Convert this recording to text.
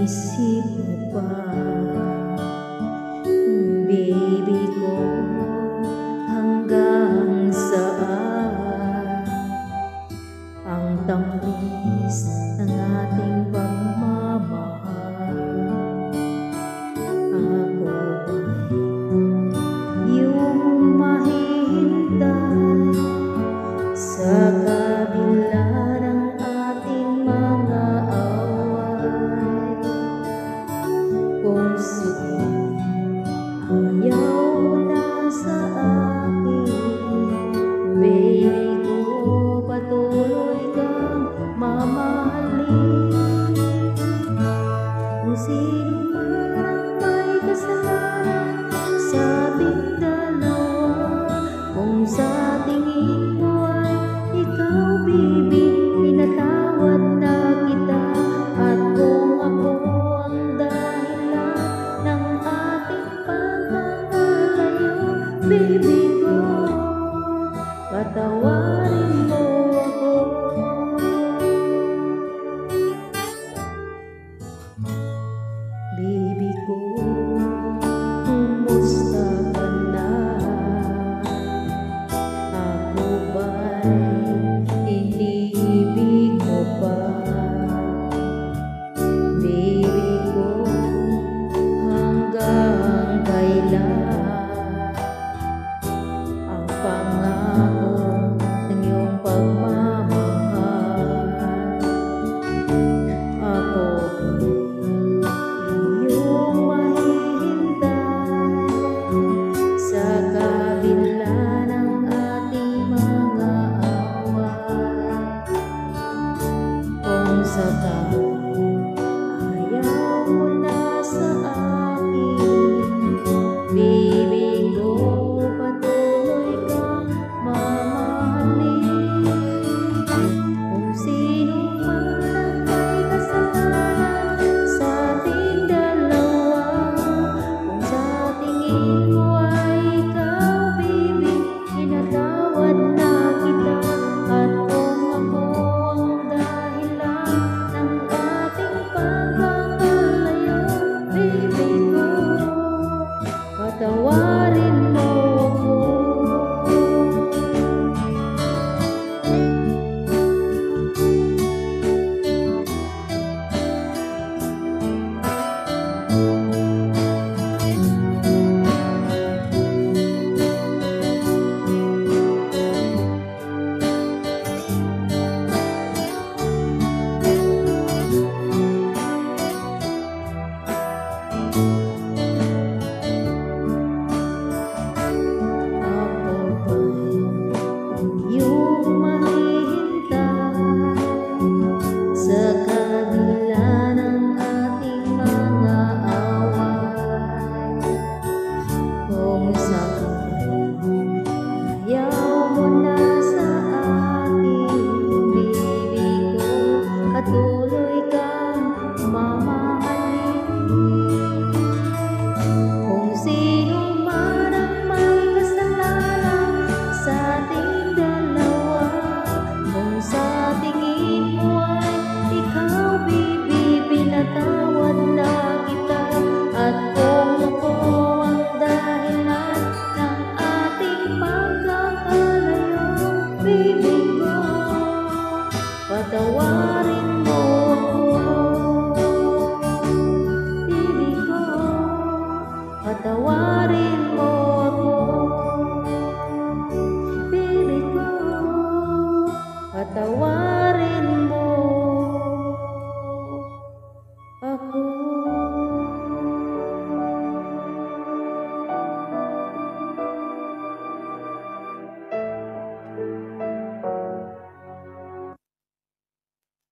Inisip mo pa, baby ko, hanggang saan ang tamis ng ating pagmamahal? Ako ba'y iyong mahihintay sa kabila ng ating mga away? Kung sige, ayaw mo na sa akin, baby ko, patuloy kang mamahalin. Kung sino man ang may kasalanan sa ating dalawa, kung sa tingin mo ay ikaw, baby, pinatawad na kita. At kung ako ang dahilan ng ating pagkakalayo, baby ko, patawarin mo ako. Baby ko, kumusta ka na? Ako ba'y iniibig mo pa? Baby ko, hanggang kailan ang pangako ng iyong pagmamahal? Ako iyong mahihintay sa kabila ng ating mga away. Kung sakali ayaw mo na sa akin, baby ko, patuloy kang mamahalin. Kung sino man ang may kasalanan sa ating dalawa, kung sa tingin mo ay ikaw, baby, pinatawad na kita. At kung ako ang dahilan ng ating pagkakalayo, baby ko, patawarin mo ako. Patuloy kang mamahalin. Kung sino man ang may kasalanan sa ating dalawa, kung sa tingin mo ay ikaw, baby, pinatawad